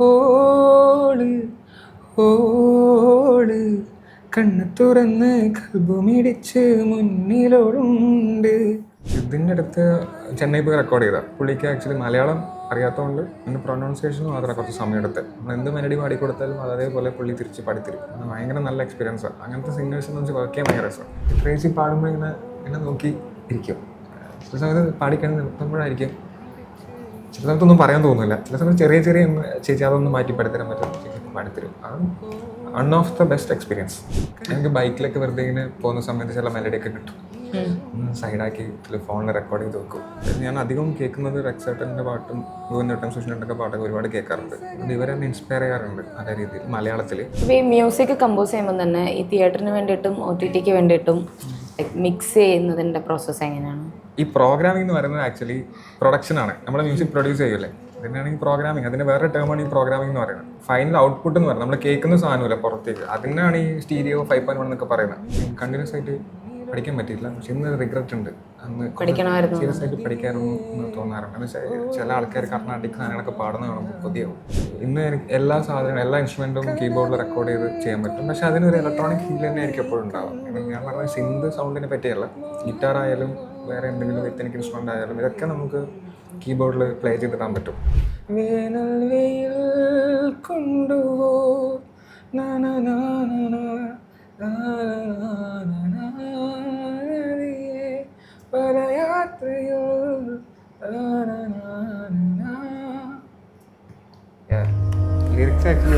ഓള് ഓള് കണ്ണ് തുറന്ന് കൽബുമിടിച്ച് മുന്നിലോടുണ്ട്. ഇതിൻ്റെ അടുത്ത് ചെന്നൈ പോയി റെക്കോർഡ് ചെയ്താൽ പുള്ളിക്ക് ആക്ച്വലി മലയാളം അറിയാത്തതുകൊണ്ട് എൻ്റെ പ്രൊനൗൺസിയേഷൻ മാത്രമേ കുറച്ച് സമയം എടുത്ത്. നമ്മൾ എന്ത് മെലഡി പാടിക്കൊടുത്താലും അതേപോലെ പുള്ളി തിരിച്ച് പാടിത്തരും. അത് ഭയങ്കര നല്ല എക്സ്പീരിയൻസാണ്. അങ്ങനത്തെ സിംഗേഴ്സിനെ വെച്ച് വർക്ക് ചെയ്യാൻ ഭയങ്കര രസം. ഇത്രേച്ചി പാടുമ്പോൾ ഇങ്ങനെ നോക്കി ഇരിക്കും. ചില സമയത്ത് പാടിക്കാൻ നിർത്തുമ്പോഴായിരിക്കും ചില സമയത്തൊന്നും പറയാൻ തോന്നുന്നില്ല. ചില സമയത്ത് ചെറിയ ചേച്ചി അതൊന്നും മാറ്റി പാടിത്തരാൻ പറ്റും, ചേച്ചി പാടിത്തരും. അത് one of the best experience. എനിക്ക് ബൈക്കിലൊക്കെ വെറുതെ ഇങ്ങനെ പോകുന്ന സമയത്ത് ചില മെലഡിയൊക്കെ കിട്ടും. സൈഡാക്കി ഫോണിൽ റെക്കോർഡ് ചെയ്ത് വെക്കും. ഞാൻ അധികം കേൾക്കുന്നത് റെക്സേട്ടൻ്റെ പാട്ടും ഗോവിന്ദേട്ടൻ സുഷിനേട്ടൻ്റെ പാട്ടൊക്കെ ഒരുപാട് കേൾക്കാറുണ്ട്. അതുകൊണ്ട് ഇവരെന്നെ ഇൻസ്പയർ ചെയ്യാറുണ്ട് അതേ രീതിയിൽ മലയാളത്തിൽ. ഇപ്പോൾ ഈ മ്യൂസിക് കമ്പോസ് ചെയ്യുമ്പോൾ തന്നെ ഈ തിയേറ്ററിന് വേണ്ടിയിട്ടും OTT വേണ്ടിയിട്ടും മിക്സ് ചെയ്യുന്നതിൻ്റെ പ്രോസസ്സ് എങ്ങനെയാണ്? ഈ പ്രോഗ്രാമിംഗ് എന്ന് പറയുന്നത് ആക്ച്വലി പ്രൊഡക്ഷനാണ്. നമ്മൾ മ്യൂസിക് പ്രൊഡ്യൂസ് ചെയ്യൂലേ, അതിനാണ് ഈ പ്രോഗ്രാമിംഗ്. അതിൻ്റെ വേറെ ടേമാണ് ഈ പ്രോഗ്രാമിംഗ് എന്ന് പറയുന്നത്. ഫൈനൽ ഔട്ട്പുട്ട് എന്ന് പറയുന്നത് നമ്മൾ കേൾക്കുന്ന സാധനമില്ല പുറത്തേക്ക്, അതിനാണ് ഈ സ്റ്റീരിയോ 5.1 എന്നൊക്കെ പറയുന്നത്. കണ്ടിന്യൂസ് ആയിട്ട് പഠിക്കാൻ പറ്റിയില്ല, പക്ഷെ ഇന്ന് റിഗ്രറ്റ് ഉണ്ട്. അന്ന് സീരിയസ് ആയിട്ട് പഠിക്കാനൊന്നും എന്ന് തോന്നാറുണ്ട്. എന്ന് വെച്ചാൽ ചില ആൾക്കാർ കർണാടിക് സാധനങ്ങളൊക്കെ പാടുന്ന കാണുമ്പോൾ കൊതിയാവും. ഇന്ന് എല്ലാ സാധനങ്ങളും എല്ലാ ഇൻസ്ട്രുമെൻറ്റും കീബോർഡിൽ റെക്കോർഡ് ചെയ്ത് ചെയ്യാൻ പറ്റും, പക്ഷെ അതിനൊരു ഇലക്ട്രോണിക് ഫീൽ തന്നെ ആയിരിക്കും എപ്പോഴും ഉണ്ടാവും. ഞാൻ പറഞ്ഞ സിന്ത് സൗണ്ടിനെ പറ്റിയല്ല, ഗിറ്റാർ ആയാലും വേറെ എന്തെങ്കിലും എത്തനിക് ഇൻസ്ട്രുമെൻ്റ് ആയാലും ഇതൊക്കെ നമുക്ക് കീബോർഡിൽ പ്ലേ ചെയ്തിടാൻ പറ്റും. വേനൽ വെയിൽ കൊണ്ടുപോ പല യാത്രയോ ലിറിക്സ് ആക്ച്വലി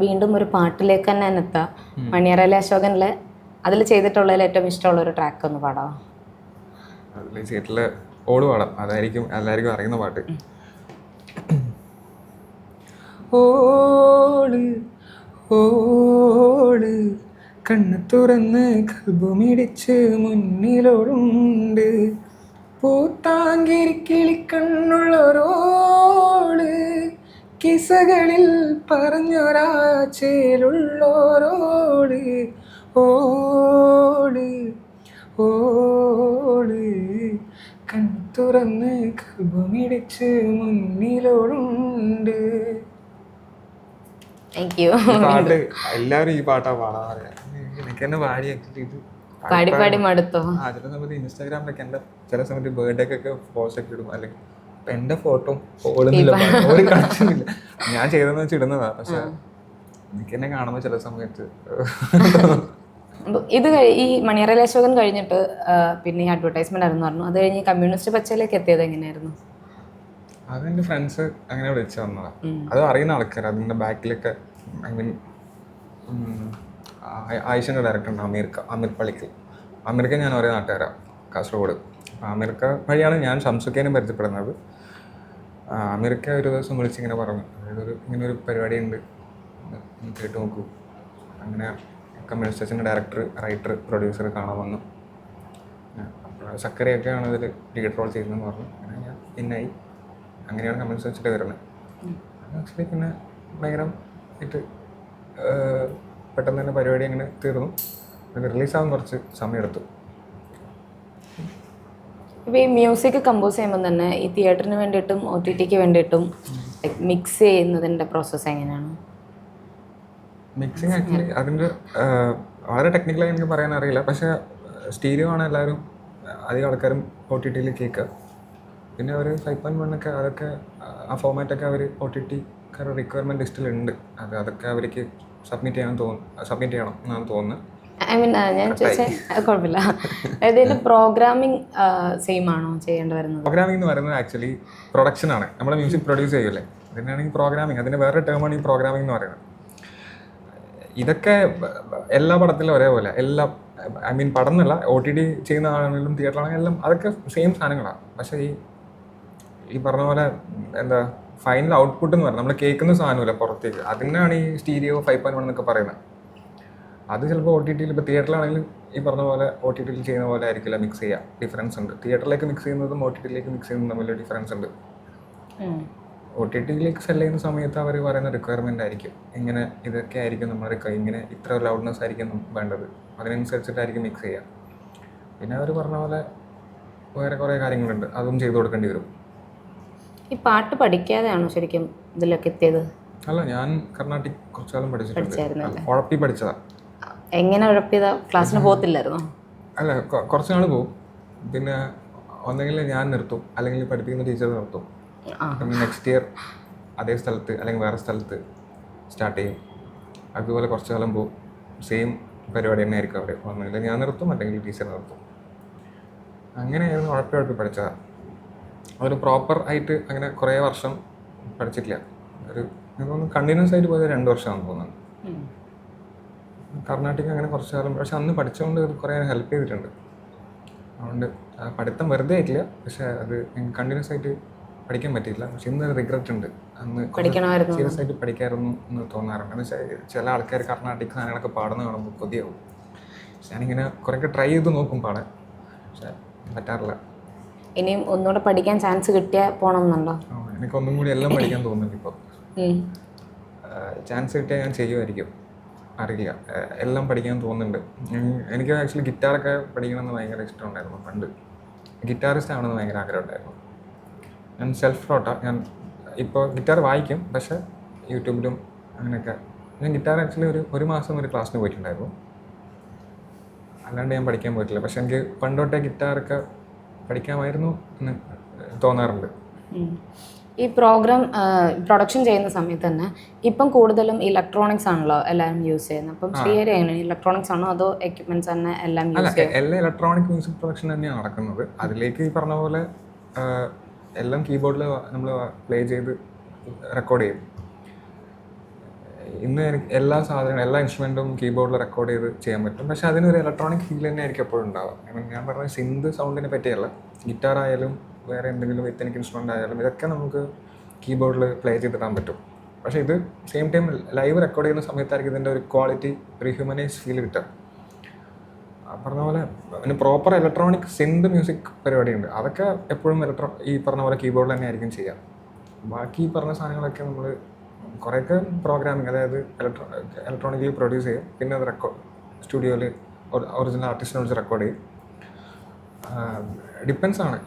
വീണ്ടും ഒരു പാട്ടിലേക്ക് തന്നെ എത്താം. മണിയറയിലെ അശോകനിലെ അതിൽ ചെയ്തിട്ടുള്ളതിൽ ഏറ്റവും ഇഷ്ടമുള്ള ഒരു ട്രാക്ക് ഒന്ന് പാടാം. അതിൽ ചെയ്തിട്ടുള്ള ഓട് പാടാം, അതായിരിക്കും എല്ലാവർക്കും അറിയുന്ന പാട്ട്. ഓള് ഓള് കണ്ണ് തുറന്ന് കൽബുമിടിച്ച് മുന്നിലോടുണ്ട്. പൂത്താങ്കിരി കിളിക്കണ്ണുള്ളൊരോള് കിസകളിൽ പറഞ്ഞൊരാച്ചേലുള്ളോരോള്. ഓള് ഓള് കണ്ണ് തുറന്ന് കൽബുമിടിച്ച് മുന്നിലോടുണ്ട്. പാട്ട് എല്ലാവരും ഈ പാട്ടാ പാടാറ്. എനിക്ക് തന്നെ പാടി പാടി മടുത്തോ? ചില സമയത്ത് ഇൻസ്റ്റാഗ്രാമിലൊക്കെ എൻ്റെ ചില സമയത്ത് ബർത്ത്ഡേക്കൊക്കെ പോസ്റ്റ് ഒക്കെ ഇടും, അല്ലെങ്കിൽ എൻ്റെ ഫോട്ടോ ഓടുന്നില്ല, ഒരു കണക്ഷനില്ല. ഞാൻ ചെയ്തതെന്ന് വെച്ച് ഇടുന്നതാ, പക്ഷെ എനിക്ക് എന്നെ കാണുമ്പോൾ ചില സമയത്ത് ഇത് ഈ മണിയറയിലെ അശോകൻ കഴിഞ്ഞിട്ട് പിന്നെ ഈ അഡ്വർടൈസ്മെന്റ് ആയിരുന്നു പറഞ്ഞു. അത് കഴിഞ്ഞ് കമ്മ്യൂണിസ്റ്റ് പച്ചയിലേക്ക് എത്തിയത് എങ്ങനെയായിരുന്നു? അതെൻ്റെ ഫ്രണ്ട്സ് അങ്ങനെ വിളിച്ചു വന്നതാണ്. അത് അറിയുന്ന ആൾക്കാർ. അതിൻ്റെ ബാക്കിലൊക്കെ ഐ മീൻ ആയിഷൻ്റെ ഡയറക്ടറുണ്ട് അമീർ പള്ളിക്കൽ. അമീർക്ക് ഞാൻ ഒരേ നാട്ടുകാരാണ്, കാസർഗോഡ്. അമീർക്ക് വഴിയാണ് ഞാൻ ഷംസുക്കേനും പരിചയപ്പെടുന്നത്. അമീർക്ക് ഒരു ദിവസം വിളിച്ചിങ്ങനെ പറഞ്ഞു, അതായത് ഇങ്ങനൊരു പരിപാടി ഉണ്ട്, കേട്ട് നോക്കൂ. അങ്ങനെ കമ്മ്യൂണിസ്റ്റ് പച്ചൻ്റെ ഡയറക്ടർ, റൈറ്റർ, പ്രൊഡ്യൂസർ കാണാൻ വന്നു. അപ്പോൾ സക്കറിയൊക്കെയാണ് ഇതിൽ ലീഡ് റോൾ ചെയ്യുന്നതെന്ന് പറഞ്ഞു. അങ്ങനെ ഞാൻ പിന്നായി. അങ്ങനെയാണ് കമ്മ്യൂണിസ്റ്റ് വെച്ചിട്ട് വരുന്നത്. ആക്ച്വലി പിന്നെ ഭയങ്കര ഇട്ട് പെട്ടെന്ന് തന്നെ പരിപാടി അങ്ങനെ തീർന്നു. അത് റിലീസാകാൻ കുറച്ച് സമയമെടുത്തു. ഇപ്പോൾ ഈ മ്യൂസിക് കമ്പോസ് ചെയ്യുമ്പോൾ തന്നെ ഈ തിയേറ്ററിന് വേണ്ടിയിട്ടും OTT വേണ്ടിയിട്ടും മിക്സ് ചെയ്യുന്നതിൻ്റെ പ്രോസസ്സ് എങ്ങനെയാണ്? മിക്സിങ് ആക്ച്വലി അതിൻ്റെ വളരെ ടെക്നിക്കലായി എനിക്ക് പറയാൻ അറിയില്ല, പക്ഷേ സ്റ്റീരിയോ ആണ് എല്ലാവരും അധികം ആൾക്കാരും OTT കേൾക്കുക. പിന്നെ അവർ 5.1 ഒക്കെ അതൊക്കെ ആ ഫോമാറ്റൊക്കെ അവർ OTTക്കാരുടെ റിക്വയർമെൻറ്റ് ലിസ്റ്റിലുണ്ട്. അതൊക്കെ അവർക്ക് സബ്മിറ്റ് ചെയ്യണം എന്നാണ് തോന്നുന്നത്. ഐ മീൻ ഞാൻ ചോദിച്ചാൽ കുഴപ്പമില്ല. അതായത് പ്രോഗ്രാമിംഗ് സെയിം ആണോ ചെയ്യേണ്ടി വരുന്നത്? പ്രോഗ്രാമിംഗ് എന്ന് പറയുന്നത് ആക്ച്വലി പ്രൊഡക്ഷനാണ്. നമ്മൾ മ്യൂസിക് പ്രൊഡ്യൂസ് ചെയ്യൂലേ, അതിനാണ് ഈ പ്രോഗ്രാമിംഗ്. അതിൻ്റെ വേറെ ടേമാണ് ഈ പ്രോഗ്രാമിംഗ് എന്ന് പറയുന്നത്. ഇതൊക്കെ എല്ലാ പടത്തിലും ഒരേപോലെ ഐ മീൻ പടം എന്നല്ല, OTT ചെയ്യുന്ന ആണെങ്കിലും തിയേറ്ററാണെങ്കിലും എല്ലാം അതൊക്കെ സെയിം സാധനങ്ങളാണ്. പക്ഷേ ഈ പറഞ്ഞ പോലെ എന്താ ഫൈനൽ ഔട്ട്പുട്ട് എന്ന് പറയുന്നത് നമ്മൾ കേൾക്കുന്ന സാധനമില്ല പുറത്തേക്ക്, അതിനാണ് ഈ സ്റ്റീരിയോ 5.1 എന്നൊക്കെ പറയുന്നത്. അത് ചിലപ്പോൾ OTT ഇപ്പോൾ തിയേറ്ററിലാണെങ്കിലും ഈ പറഞ്ഞ പോലെ OTT ചെയ്യുന്ന പോലെ ആയിരിക്കില്ല മിക്സ് ചെയ്യുക. ഡിഫറൻസ് ഉണ്ട്. തിയേറ്ററിലേക്ക് മിക്സ് ചെയ്യുന്നതും OTT മിക്സ് ചെയ്യുന്നതും തമ്മിൽ ഡിഫറൻസ് ഉണ്ട്. OTT സെല് ചെയ്യുന്ന സമയത്ത് അവർ പറയുന്ന റിക്വയർമെൻ്റ് ആയിരിക്കും, ഇങ്ങനെ ഇതൊക്കെ ആയിരിക്കും നമ്മുടെ ഇങ്ങനെ ഇത്ര ലൗഡ്നെസ് ആയിരിക്കും വേണ്ടത്, അതിനനുസരിച്ചിട്ടായിരിക്കും മിക്സ് ചെയ്യുക. പിന്നെ അവർ പറഞ്ഞ പോലെ വേറെ കുറേ കാര്യങ്ങളുണ്ട്, അതും ചെയ്തു കൊടുക്കേണ്ടി വരും. ഈ പാട്ട് പഠിക്കാതെയാണോ ശരിക്കും ഇതിലൊക്കെ എത്തിയത്? അല്ല, ഞാൻ കർണാട്ടിക് കുറച്ചു കാലം പഠിച്ചിട്ടുണ്ട്. പഠിച്ചായിരുന്നല്ലേ? ഉഴപ്പി പഠിച്ചതാ. എങ്ങനെ ഉഴപ്പിയതാ? ക്ലാസ്സിന് പോകത്തില്ലായിരുന്നോ? അല്ല, കുറച്ച് നാൾ പോകും, പിന്നെ ഒന്നെങ്കിൽ ഞാൻ നിർത്തും അല്ലെങ്കിൽ പഠിപ്പിക്കുന്ന ടീച്ചർ നിർത്തും. പിന്നെ നെക്സ്റ്റ് ഇയർ അതേ സ്ഥലത്ത് അല്ലെങ്കിൽ വേറെ സ്ഥലത്ത് സ്റ്റാർട്ട് ചെയ്യും. അതുപോലെ കുറച്ച് കാലം പോകും, സെയിം പരിപാടി തന്നെ ആയിരിക്കും അവർ. ഒന്നെങ്കിൽ ഞാൻ നിർത്തും അല്ലെങ്കിൽ ടീച്ചർ നിർത്തും. അങ്ങനെയായിരുന്നു ഉഴപ്പി പഠിച്ചതാണ്. അതൊരു പ്രോപ്പർ ആയിട്ട് അങ്ങനെ കുറേ വർഷം പഠിച്ചിട്ടില്ല. ഒരു കണ്ടിന്യൂസ് ആയിട്ട് പോയത് 2 വർഷമാണെന്ന് തോന്നുന്നു. കർണാട്ടിക് അങ്ങനെ കുറച്ച് കാലം, പക്ഷെ അന്ന് പഠിച്ചുകൊണ്ട് കുറേ ഹെൽപ്പ് ചെയ്തിട്ടുണ്ട്. അതുകൊണ്ട് പഠിത്തം വെറുതെ ആയിട്ടില്ല, പക്ഷെ അത് കണ്ടിന്യൂസ് ആയിട്ട് പഠിക്കാൻ പറ്റിയില്ല. പക്ഷെ ഇന്ന് റിഗ്രറ്റ് ഉണ്ട്, അന്ന് സീരിയസ് ആയിട്ട് പഠിക്കാമായിരുന്നു എന്ന് തോന്നാറുണ്ട്. എന്ന് വെച്ചാൽ ചില ആൾക്കാർ കർണാട്ടിക് സാധനങ്ങളൊക്കെ പാടുന്ന കാണുമ്പോൾ കൊതിയാവും. പക്ഷെ ഞാനിങ്ങനെ കുറേയൊക്കെ ട്രൈ ചെയ്ത് നോക്കും പാടാൻ, പക്ഷെ പറ്റാറില്ല. ഇനിയും ഒന്നുകൂടെ പഠിക്കാൻ ചാൻസ് കിട്ടിയാൽ പോകണമെന്നുണ്ടോ? എനിക്കൊന്നും കൂടി എല്ലാം പഠിക്കാൻ തോന്നുന്നുണ്ട് ഇപ്പോൾ. ചാൻസ് കിട്ടിയാൽ ഞാൻ ചെയ്യുമായിരിക്കും, അറിയില്ല. എല്ലാം പഠിക്കാൻ തോന്നുന്നുണ്ട്. എനിക്ക് ആക്ച്വലി ഗിറ്റാറൊക്കെ പഠിക്കണമെന്ന് ഭയങ്കര ഇഷ്ടമുണ്ടായിരുന്നു. പണ്ട് ഗിറ്റാറിസ്റ്റ് ആവണമെന്ന് ഭയങ്കര ആഗ്രഹം ഉണ്ടായിരുന്നു. ഞാൻ സെൽഫ് ടോട്ടാ. ഞാൻ ഇപ്പോൾ ഗിറ്റാർ വായിക്കും, പക്ഷേ യൂട്യൂബിലും അങ്ങനെയൊക്കെ. ഞാൻ ഗിറ്റാർ ആക്ച്വലി ഒരു മാസം ഒരു ക്ലാസ്സിന് പോയിട്ടുണ്ടായിരുന്നു, അല്ലാണ്ട് ഞാൻ പഠിക്കാൻ പോയിട്ടില്ല. പക്ഷെ എനിക്ക് പണ്ടോട്ടേ ഗിറ്റാറൊക്കെ പഠിക്കാമായിരുന്നു എന്ന് തോന്നാറുണ്ട്. ഈ പ്രോഗ്രാം പ്രൊഡക്ഷൻ ചെയ്യുന്ന സമയത്ത് തന്നെ ഇപ്പം കൂടുതലും ഇലക്ട്രോണിക്സ് ആണല്ലോ എല്ലാവരും യൂസ് ചെയ്യുന്നത്. അപ്പം ശ്രീഹരി എങ്ങനെ, ഇലക്ട്രോണിക്സ് ആണോ അതോ എക്യുപ്മെന്റ്സ് തന്നെ എല്ലാം യൂസ് ചെയ്യും? എല്ലാം ഇലക്ട്രോണിക് മ്യൂസിക് പ്രൊഡക്ഷൻ തന്നെയാണ് നടക്കുന്നത്. അതിലേക്ക് ഈ പറഞ്ഞ പോലെ എല്ലാം കീബോർഡിൽ നമ്മൾ പ്ലേ ചെയ്ത് റെക്കോർഡ് ചെയ്യും. ഇന്ന് എല്ലാ സാധനങ്ങളും, എല്ലാ ഇൻസ്ട്രുമെൻറ്റും കീബോർഡിൽ റെക്കോർഡ് ചെയ്ത് ചെയ്യാൻ പറ്റും. പക്ഷെ അതിനൊരു ഇലക്ട്രോണിക് ഫീൽ തന്നെ ആയിരിക്കും എപ്പോഴും ഉണ്ടാവുക. ഞാൻ പറഞ്ഞ സിന്ത് സൗണ്ടിനെ പറ്റിയല്ല, ഗിറ്റാർ ആയാലും വേറെ എന്തെങ്കിലും എത്തനിക് ഇൻസ്ട്രുമെൻ്റ് ആയാലും ഇതൊക്കെ നമുക്ക് കീബോർഡിൽ പ്ലേ ചെയ്തിടാൻ പറ്റും. പക്ഷേ ഇത് സെയിം ടൈം ലൈവ് റെക്കോർഡ് ചെയ്യുന്ന സമയത്തായിരിക്കും ഇതിൻ്റെ ഒരു ക്വാളിറ്റി, ഒരു ഹ്യൂമനൈസ് ഫീൽ കിട്ടുക. പറഞ്ഞ പോലെ പിന്നെ പ്രോപ്പർ ഇലക്ട്രോണിക് സിന്ത് മ്യൂസിക് പരിപാടിയുണ്ട്. അതൊക്കെ എപ്പോഴും ഈ പറഞ്ഞ പോലെ കീബോർഡിൽ തന്നെ ആയിരിക്കും ചെയ്യുക. ബാക്കി പറഞ്ഞ സാധനങ്ങളൊക്കെ നമ്മൾ കുറേയൊക്കെ പ്രോഗ്രാമിങ്, അതായത് ഇലക്ട്രോണിക്കലി പ്രൊഡ്യൂസ് ചെയ്യും. പിന്നെ അത് സ്റ്റുഡിയോയിൽ ഒറിജിനൽ ആർട്ടിസ്റ്റിനെ വിളിച്ച് റെക്കോർഡ് ചെയ്യും. ഡിപ്പെൻസ് ആണ്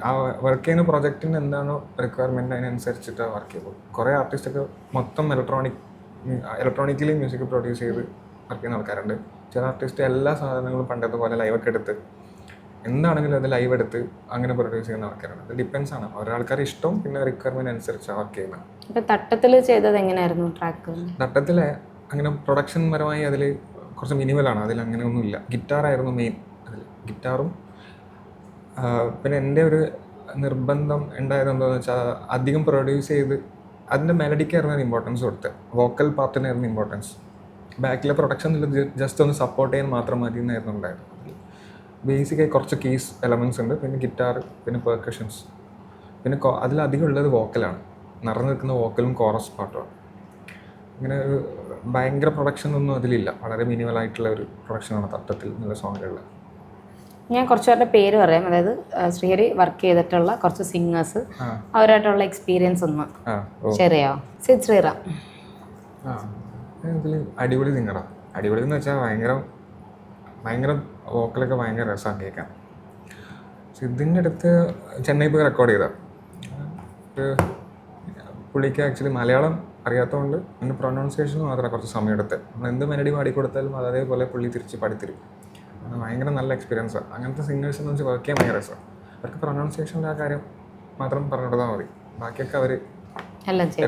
ആ വർക്ക് ചെയ്യുന്ന പ്രൊജക്റ്റിന് എന്താണോ റിക്വയർമെൻറ്റ് അതിനനുസരിച്ചിട്ടാണ് വർക്ക് ചെയ്യുമ്പോൾ. കുറേ ആർട്ടിസ്റ്റൊക്കെ മൊത്തം ഇലക്ട്രോണിക്കലി മ്യൂസിക് പ്രൊഡ്യൂസ് ചെയ്ത് വർക്ക് ചെയ്യുന്ന ആൾക്കാരുണ്ട്. ചില ആർട്ടിസ്റ്റ് എല്ലാ സാധനങ്ങളും പണ്ടത്തെ പോലെ ലൈവൊക്കെ എടുത്ത് എന്താണെങ്കിലും അത് ലൈവ് എടുത്ത് അങ്ങനെ പ്രൊഡ്യൂസ് ചെയ്യുന്ന ആൾക്കാരാണ്. അത് ഡിപ്പെൻസ് ആണ്, ഓരോ ആൾക്കാരുടെ ഇഷ്ടം പിന്നെ റിക്വയർമെൻറ്റ് അനുസരിച്ചാണ് വർക്ക് ചെയ്യുന്നത്. ഇപ്പം തട്ടത്തിൽ ചെയ്തത് എങ്ങനെയായിരുന്നു ട്രാക്ക്? തട്ടത്തിൽ അങ്ങനെ പ്രൊഡക്ഷൻ പരമായി അതിൽ കുറച്ച് മിനിമലാണ്, അതിൽ അങ്ങനെ ഒന്നുമില്ല. ഗിറ്റാറായിരുന്നു മെയിൻ അതിൽ, ഗിറ്റാറും. പിന്നെ എൻ്റെ ഒരു നിർബന്ധം ഉണ്ടായത് എന്താണെന്ന് വെച്ചാൽ അധികം പ്രൊഡ്യൂസ് ചെയ്ത് അതിൻ്റെ മെലഡിക്കായിരുന്നു ഇമ്പോർട്ടൻസ് കൊടുത്തത്, വോക്കൽ പാർട്ടിനായിരുന്നു ഇമ്പോർട്ടൻസ്. ബാക്കിലെ പ്രൊഡക്ഷനിൽ ജസ്റ്റ് ഒന്ന് സപ്പോർട്ട് ചെയ്യാൻ മാത്രം മതി എന്നായിരുന്നു ഉണ്ടായിരുന്നത്. ബേസിക്കായി കുറച്ച് കീസ് എലമെൻറ്റ്സ് ഉണ്ട്, പിന്നെ ഗിറ്റാർ, പിന്നെ പെർക്കഷൻസ്, പിന്നെ അതിലധികം ഉള്ളത് വോക്കലാണ്, നിറഞ്ഞു നിൽക്കുന്ന വോക്കലും കോറസ് പാട്ടുമാണ്. ഇങ്ങനെ ഒരു ഭയങ്കര പ്രൊഡക്ഷൻ ഒന്നും അതിലില്ല, വളരെ മിനിമലായിട്ടുള്ള ഒരു പ്രൊഡക്ഷനാണ് തട്ടത്തിൽ നല്ല സോങ്ങിലുള്ള. ഞാൻ കുറച്ച് പേരുടെ പേര് പറയാം, അതായത് ശ്രീഹരി വർക്ക് ചെയ്തിട്ടുള്ള കുറച്ച് സിംഗേഴ്സ്, അവരായിട്ടുള്ള എക്സ്പീരിയൻസ് ഒന്ന് ഷെയർ ചെയ്യാം. സിദ് ശ്രീറാം ഇതിൽ അടിപൊളി സിംഗറാണ്. അടിപൊളി എന്ന് വെച്ചാൽ ഭയങ്കര വോക്കലൊക്കെ ഭയങ്കര രസമാണ് കേൾക്കാൻ. സിദ്ധിൻ്റെ അടുത്ത് ചെന്നൈ പോയി റെക്കോർഡ് ചെയ്ത പുള്ളിക്ക് ആക്ച്വലി മലയാളം അറിയാത്തതുകൊണ്ട് അതിൻ്റെ പ്രൊനൗൺസിയേഷന് മാത്രമേ കുറച്ച് സമയം എടുത്ത്. നമ്മൾ എന്ത് മെലഡി പാടിക്കൊടുത്താലും അതേപോലെ പുള്ളി തിരിച്ച് പാടിത്തരും. ഭയങ്കര നല്ല എക്സ്പീരിയൻസാണ്. അങ്ങനത്തെ സിംഗേഴ്സ് എന്ന് വെച്ചാൽ വർക്ക് ചെയ്യാൻ ഭയങ്കര രസമാണ്. അവർക്ക് പ്രൊനൗൺസിയേഷൻ്റെ ആ കാര്യം മാത്രം പറഞ്ഞു കൊടുത്താൽ മതി, ബാക്കിയൊക്കെ അവർ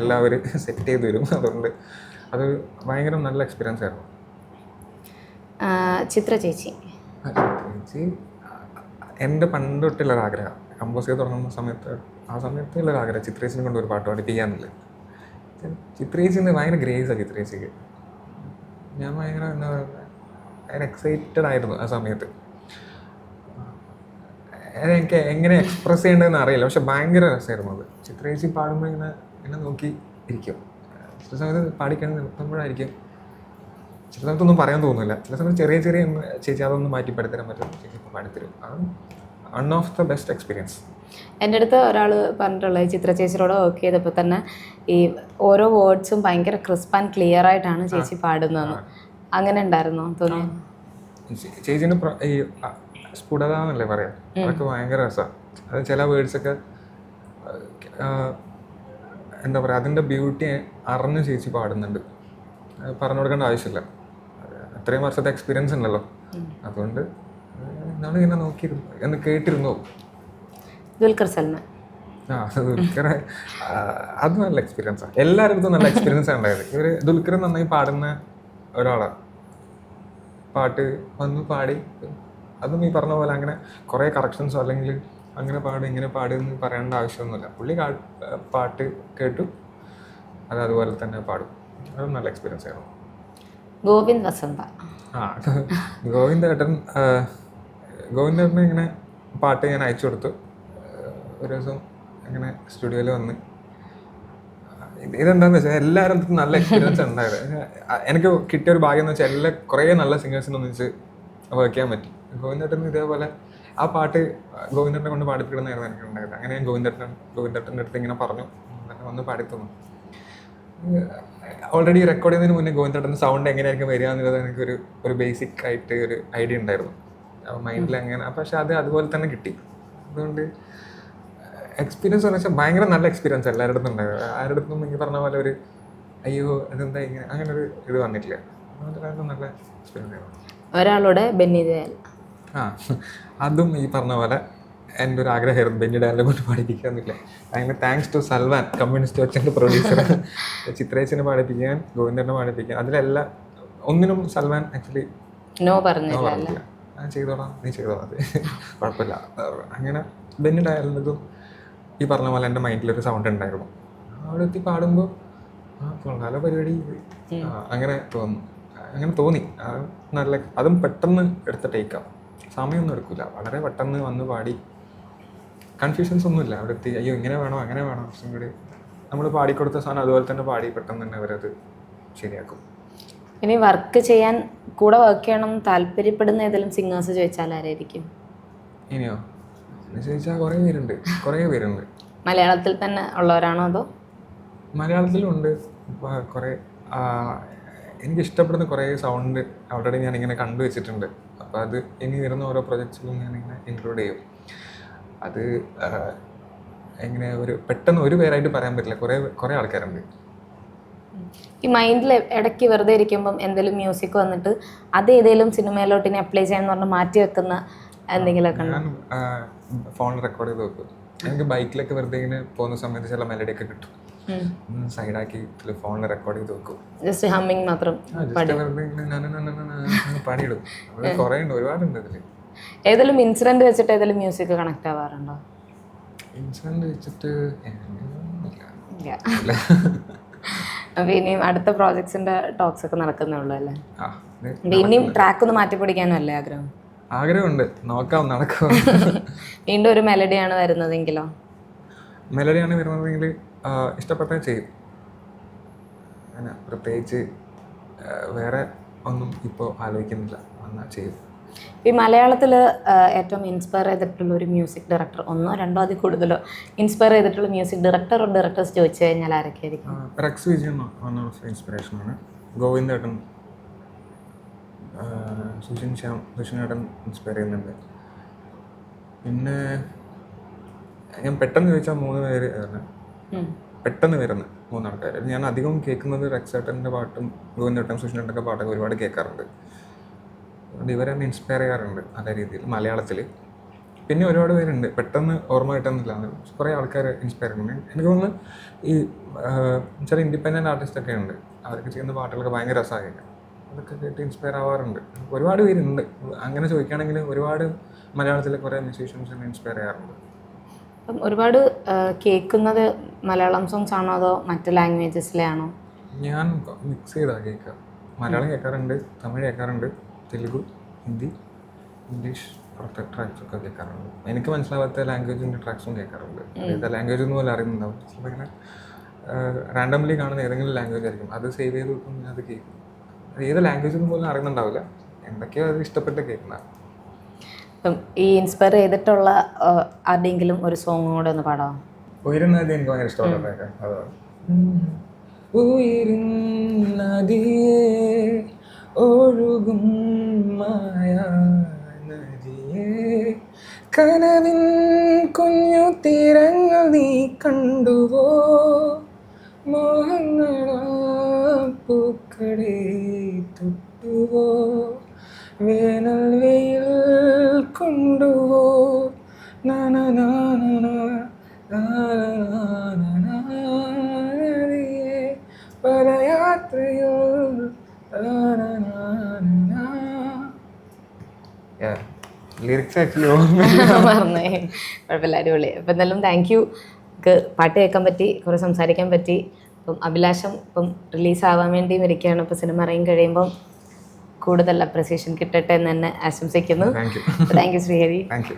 എല്ലാവരും സെറ്റ് ചെയ്ത് തരും. അതുകൊണ്ട് അത് ഭയങ്കര നല്ല എക്സ്പീരിയൻസ് ആയിരുന്നു. ചിത്ര ചേച്ചി എൻ്റെ പണ്ട് തൊട്ടുള്ളൊരാഗ്രഹം, കമ്പോസ് ചെയ്ത് തുടങ്ങുന്ന സമയത്തുള്ളൊരാഗ്രഹം ചിത്ര ചേച്ചിനെ കൊണ്ട് ഒരു പാട്ട് പഠിപ്പിക്കാന്നില്ല. ചിത്ര ചേച്ചിന്ന് ഭയങ്കര ഗ്രേസാണ് ചിത്ര ചേച്ചിക്ക്. ഞാൻ ഭയങ്കര എക്സൈറ്റഡ് ആയിരുന്നു ആ സമയത്ത്. എനിക്ക് എങ്ങനെ എക്സ്പ്രസ് ചെയ്യേണ്ടതെന്ന് അറിയില്ല, പക്ഷെ ഭയങ്കര രസമായിരുന്നു അത്. ചിത്ര ചേച്ചി പാടുമ്പോൾ ഇങ്ങനെ നോക്കി ഇരിക്കും. ചില സമയത്ത് പാടിക്കാൻ നിർത്തുമ്പോഴായിരിക്കും, ചില സമയത്തൊന്നും പറയാൻ തോന്നില്ല. ചില സമയത്ത് ചെറിയ ചേച്ചി അതൊന്നും മാറ്റി പഠിത്തരാൻ പറ്റും, ചേച്ചി ഇപ്പോൾ പാടിത്തരും. അത് one of the best experience. എൻ്റെ അടുത്ത് ഒരാൾ പറഞ്ഞിട്ടുള്ളത്, ചിത്ര ചേച്ചിയോട് വർക്ക് ചെയ്തപ്പോൾ തന്നെ ഈ ഓരോ വേർഡ്സും ഭയങ്കര ക്രിസ്പ് ആൻഡ് ക്ലിയർ ആയിട്ടാണ് ചേച്ചി പാടുന്നതെന്ന്. അങ്ങനെ ഉണ്ടായിരുന്നോ തോന്നി? ചേച്ചിൻ്റെ ഈ സ്ഫുടത എന്നല്ലേ പറയാം, അതൊക്കെ ഭയങ്കര രസമാണ്. അത് ചില വേർഡ്സൊക്കെ എന്താ പറയുക, അതിൻ്റെ ബ്യൂട്ടിയെ അറിഞ്ഞ് ചേച്ചി പാടുന്നുണ്ട്. പറഞ്ഞു കൊടുക്കേണ്ട ആവശ്യമില്ല, അത്രയും വർഷത്തെ എക്സ്പീരിയൻസ് ഉണ്ടല്ലോ. അതുകൊണ്ട് നമ്മൾ ഇങ്ങനെ നോക്കിയിരുന്നു എന്ന് കേട്ടിരുന്നു. ദുൽഖർ സൽമാൻ. ദുൽഖർ അത് നല്ല എക്സ്പീരിയൻസാണ്. എല്ലാവരുടെ നല്ല എക്സ്പീരിയൻസ് ഉണ്ടായത്. ദുൽഖർ നന്നായി പാടുന്ന ഒരാളാണ്. പാട്ട് വന്ന് പാടി, അതും ഈ പറഞ്ഞ പോലെ അങ്ങനെ കുറേ കറക്ഷൻസോ അല്ലെങ്കിൽ അങ്ങനെ പാടും ഇങ്ങനെ പാടുമെന്ന് പറയേണ്ട ആവശ്യമൊന്നുമില്ല. പുള്ളി പാട്ട് കേട്ടു, അത് അതുപോലെ തന്നെ പാടും. അതും നല്ല എക്സ്പീരിയൻസ് ആയിരുന്നു. ഗോവിന്ദ് വസന്ത. ഗോവിന്ദേട്ടൻ ഇങ്ങനെ പാട്ട് ഞാൻ അയച്ചു കൊടുത്തു. ഒരു ദിവസം ഇങ്ങനെ സ്റ്റുഡിയോയിൽ വന്ന്, ഇതെന്താന്ന് വെച്ചാൽ എല്ലാവരും നല്ല എക്സ്പീരിയൻസ് ഉണ്ടായത്. എനിക്ക് കിട്ടിയൊരു ഭാഗ്യം എന്ന് വെച്ചാൽ കുറേ നല്ല സിംഗേഴ്സിനെ ഒന്നിച്ച് വർക്ക് ചെയ്യാൻ പറ്റി. ഗോവിന്ദേട്ടൻ ഇതേപോലെ ആ പാട്ട് ഗോവിന്ദേട്ടനെ കൊണ്ട് പാടിപ്പിക്കണമെന്നായിരുന്നു എനിക്ക് ഉണ്ടായത്. അങ്ങനെ ഞാൻ ഗോവിന്ദേട്ടൻ്റെ അടുത്ത് ഇങ്ങനെ പറഞ്ഞു, വന്ന് പാടിത്തന്നു. ഓൾറെഡി റെക്കോർഡ് ചെയ്യുന്നതിന് മുന്നേ ഗോവിന്ദേട്ടൻ്റെ സൗണ്ട് എങ്ങനെയായിരിക്കും വരിക എന്നുള്ളത് എനിക്കൊരു ബേസിക് ആയിട്ട് ഒരു ഐഡിയ ഉണ്ടായിരുന്നു മൈൻഡിൽ. അങ്ങനെ പക്ഷെ അത് അതുപോലെ തന്നെ കിട്ടി. അതുകൊണ്ട് എക്സ്പീരിയൻസ് എന്ന് വെച്ചാൽ ഭയങ്കര നല്ല എക്സ്പീരിയൻസ് എല്ലാവരുടെ അടുത്തും ഉണ്ടായത്. ആരുടെ അടുത്തും എനിക്ക് പറഞ്ഞ പോലെ ഒരു അയ്യോ അതെന്താ ഇങ്ങനെ അങ്ങനെ ഒരു ഇത് വന്നിട്ടില്ല. അതുകൊണ്ട് നല്ല എക്സ്പീരിയൻസ് ആയിരുന്നു. ഒരാളുടെ ബെന്നി ദയാൽ. അതും ഈ പറഞ്ഞ പോലെ എൻ്റെ ഒരു ആഗ്രഹമായിരുന്നു ബെന്നി ഡയാലിനെ കൊണ്ട് പാടിപ്പിക്കാന്നില്ല. ഭയങ്കര താങ്ക്സ് ടു സൽമാൻ, കമ്മ്യൂണിസ്റ്റ് വാച്ചിൻ്റെ പ്രൊഡ്യൂസർ, ചിത്രേച്ചിനെ പാടിപ്പിക്കാൻ, ഗോവിന്ദനെ പാടിപ്പിക്കാൻ, അതിലെല്ലാം ഒന്നിനും സൽമാൻ ആക്ച്വലി നോ പറഞ്ഞില്ല. ചെയ്തോളാം, നീ ചെയ്തോളാം, അത് കുഴപ്പമില്ല. അങ്ങനെ ബെന്നി ഡയാലിനതും ഈ പറഞ്ഞ പോലെ എൻ്റെ മൈൻഡിലൊരു സൗണ്ട് ഉണ്ടായിരുന്നു. അവിടെ എത്തി പാടുമ്പോൾ നല്ല പരിപാടി അങ്ങനെ തോന്നി. നല്ല, അതും പെട്ടെന്ന് എടുത്ത ടേക്കാം, സമയമൊന്നും എടുക്കില്ല, വളരെ പെട്ടെന്ന് വന്ന് പാടി. കൺഫ്യൂഷൻസ് ഒന്നുമില്ല. അവിടെ എത്തി അയ്യോ ഇങ്ങനെ വേണോ അങ്ങനെ വേണോ, കുറച്ചും കൂടി നമ്മൾ പാടിക്കൊടുത്ത സാധനം അതുപോലെ തന്നെ പാടി പെട്ടെന്ന് തന്നെ അവരത് ശരിയാക്കും. ഇനി വർക്ക് ചെയ്യാൻ കൂടെ വർക്ക് ചെയ്യണം താല്പര്യപ്പെടുന്ന ഏതെങ്കിലും സിംഗേഴ്സ് ചോദിച്ചാൽ ആരായിരിക്കും? ഇനിയോ ചോദിച്ചാൽ കുറേ പേരുണ്ട്. മലയാളത്തിൽ തന്നെ ഉള്ളവരാണോ അതോ? മലയാളത്തിലുണ്ട് കുറേ. എനിക്ക് ഇഷ്ടപ്പെടുന്ന കുറേ സൗണ്ട് ഓൾറെഡി ഞാനിങ്ങനെ കണ്ടുവച്ചിട്ടുണ്ട്. അപ്പോൾ അത് ഇനി വരുന്ന ഓരോ പ്രൊജക്ട്സിലും ഞാനിങ്ങനെ ഇൻക്ലൂഡ് ചെയ്യും. അത് എങ്ങനെ പെട്ടെന്ന് ഒരു പേരായിട്ട് പറയാൻ പറ്റില്ല, കുറേ ആൾക്കാരുണ്ട്. ഈ മൈൻഡിൽ ഇടയ്ക്ക് വെറുതെ ഇരിക്കുമ്പം എന്തെങ്കിലും മ്യൂസിക് വന്നിട്ട് അത് ഏതെങ്കിലും സിനിമയിലോട്ട് ഇനി അപ്ലൈ ചെയ്യാന്ന് പറഞ്ഞ് മാറ്റി വെക്കുന്ന എന്തെങ്കിലുമൊക്കെ ഞാൻ ഫോണിൽ റെക്കോർഡ് ചെയ്ത് വെക്കും. എനിക്ക് ബൈക്കിലൊക്കെ വെറുതെ ഇങ്ങനെ പോകുന്ന സമയത്ത് ചില മെലഡിയൊക്കെ കിട്ടും, സൈഡാക്കി ഫോണിൽ റെക്കോർഡ് ചെയ്ത് വെക്കും. ജസ്റ്റ് ഹമ്മിങ് മാത്രം പാടിയിടും. കുറേ ഉണ്ട്, ഒരുപാടുണ്ട് ഇതിൽ. ഏതെങ്കിലും ഇൻസിഡന്റ് വെച്ചിട്ട് ഏതെങ്കിലും മ്യൂസിക് കണക്ട് ആവാറുണ്ടോ? ഇൻസിഡന്റ് വെച്ചിട്ട് അപ്പൊ ഇനിയും അടുത്ത പ്രോജക്ട്സിന്റെ ടോക്സ് ഒക്കെ നടക്കുന്നേ ഉള്ളൂ അല്ലേ? ഇനിയും ട്രാക്ക് ഒന്ന് മാറ്റി പിടിക്കാനും അല്ലേ ആഗ്രഹമുണ്ട്, നോക്കാം, നടക്കാം. വീണ്ടും ഒരു മെലഡിയാണ് വരുന്നതെങ്കിലോ? മെലഡിയാണ് വരുന്നതെങ്കിൽ ഇഷ്ടപ്പെട്ടാൽ ചെയ്യും. അങ്ങനെ പ്രത്യേകിച്ച് വേറെ ഒന്നും ഇപ്പോൾ ആലോചിക്കുന്നില്ല, എന്നാൽ ചെയ്യും. ഈ മലയാളത്തിൽ ഏറ്റവും ഇൻസ്പയർ ചെയ്തിട്ടുള്ള ഒരു മ്യൂസിക് ഡയറക്ടർ, ഒന്നോ രണ്ടോ അതിൽ കൂടുതലോ ഇൻസ്പയർ ചെയ്തിട്ടുള്ള മ്യൂസിക് ഡയറക്ടേഴ്സ് ചോദിച്ചു കഴിഞ്ഞാൽ ആരൊക്കെ ആയിരിക്കും? റെക്സ് വിജയൻ ഇൻസ്പിറേഷനാണ്. ഗോവിന്ദേട്ടൻ, സുഷിനേട്ടൻ ഇൻസ്പയർ ചെയ്യുന്നുണ്ട്. പിന്നെ ഞാൻ പെട്ടെന്ന് ചോദിച്ചാൽ 3 പേര് പെട്ടെന്ന് വരുന്ന 3 ആൾക്കാർ. ഞാൻ അധികം കേൾക്കുന്നത് റെക്സേട്ടൻ്റെ പാട്ടും ഗോവിന്ദേട്ടൻ സുഷിനേട്ടൻ്റെ പാട്ടൊക്കെ ഒരുപാട് കേൾക്കാറുണ്ട്. അതുകൊണ്ട് ഇവരെന്നെ ഇൻസ്പയർ ചെയ്യാറുണ്ട് നല്ല രീതിയിൽ മലയാളത്തിൽ. പിന്നെ ഒരുപാട് പേരുണ്ട്, പെട്ടെന്ന് ഓർമ്മ കിട്ടുന്നില്ല, കുറേ ആൾക്കാർ ഇൻസ്പയർ ചെയ്യുന്നുണ്ട്. എനിക്ക് തോന്നുന്നു ഈ ചില ഇൻഡിപെൻഡൻറ്റ് ആർട്ടിസ്റ്റൊക്കെ ഉണ്ട്, അവരൊക്കെ ചെയ്യുന്ന പാട്ടുകളൊക്കെ ഭയങ്കര രസമായിരിക്കും. അതൊക്കെ കേട്ട് ഇൻസ്പയർ ആവാറുണ്ട്. ഒരുപാട് പേരുണ്ട്. അങ്ങനെ ചോദിക്കുകയാണെങ്കിൽ ഒരുപാട് മലയാളത്തിലെ കുറേ മ്യൂസീഷ്യൻസിനെ ഇൻസ്പയർ ചെയ്യാറുണ്ട്. അപ്പം ഒരുപാട് കേൾക്കുന്നത് മലയാളം സോങ്സ് ആണോ അതോ മറ്റ് ലാംഗ്വേജസിലെ ആണോ? ഞാൻ മിക്സ് ചെയ്താണ് കേൾക്കുക. മലയാളം കേൾക്കാറുണ്ട്, തമിഴ് കേൾക്കാറുണ്ട്, തെലുഗു, ഹിന്ദി, ഇംഗ്ലീഷ് ട്രാക്സ് ഒക്കെ കേൾക്കാറുണ്ട്. എനിക്ക് മനസ്സിലാവാത്ത ലാംഗ്വേജിൻ്റെ ട്രാക്സും കേൾക്കാറുണ്ട്. ഏത് ലാംഗ്വേജ് ഒന്നും പോലെ അറിയുന്നുണ്ടാവും. അപ്പോൾ ഇങ്ങനെ റാൻഡംലി കാണുന്ന ഏതെങ്കിലും ലാംഗ്വേജ് ആയിരിക്കും, അത് സേവ് ചെയ്ത് വെക്കും, അത് കേൾക്കും. ഏത് ലാംഗ്വേജ് ഒന്നും പോലും അറിയുന്നുണ്ടാവില്ല, എന്തൊക്കെയോ അത് ഇഷ്ടപ്പെട്ട് കേൾക്കുന്നത്. അപ്പം ഈ ഇൻസ്പയർ ചെയ്തിട്ടുള്ള ആരുടെയെങ്കിലും ഒരു സോങ് കൂടെ ഒന്ന് പാടാം. ഉയരുന്നത് എനിക്ക് ഭയങ്കര ഇഷ്ടപ്പെട്ട അതാണ്. ഉയരുന്നതിയേ ഒഴുകും മായാ നദിയേ കനവിൻ കുഞ്ഞു തീരങ്ങൾ നീ കണ്ടുവോ, മോഹങ്ങളാ പൂക്കളെ തൊട്ടുവോ, വേനൽ വെയിൽ കൊണ്ടുവോ, പദയാത്രയോ. ലിറിക്സ് ആക്ച്വലി പറഞ്ഞേ കുഴപ്പമില്ല, അടിപൊളി. അപ്പം എന്തായാലും താങ്ക് യു. നമുക്ക് പാട്ട് കേൾക്കാൻ പറ്റി, കുറേ സംസാരിക്കാൻ പറ്റി. അപ്പം അഭിലാഷം ഇപ്പം റിലീസാവാൻ വേണ്ടിയും ഇരിക്കുകയാണ്. ഇപ്പം സിനിമ ഇറങ്ങി കഴിയുമ്പം കൂടുതൽ അപ്രിസിയേഷൻ കിട്ടട്ടെ എന്ന് തന്നെ ആശംസിക്കുന്നു. Thank you. Thank you Srihari. Thank U.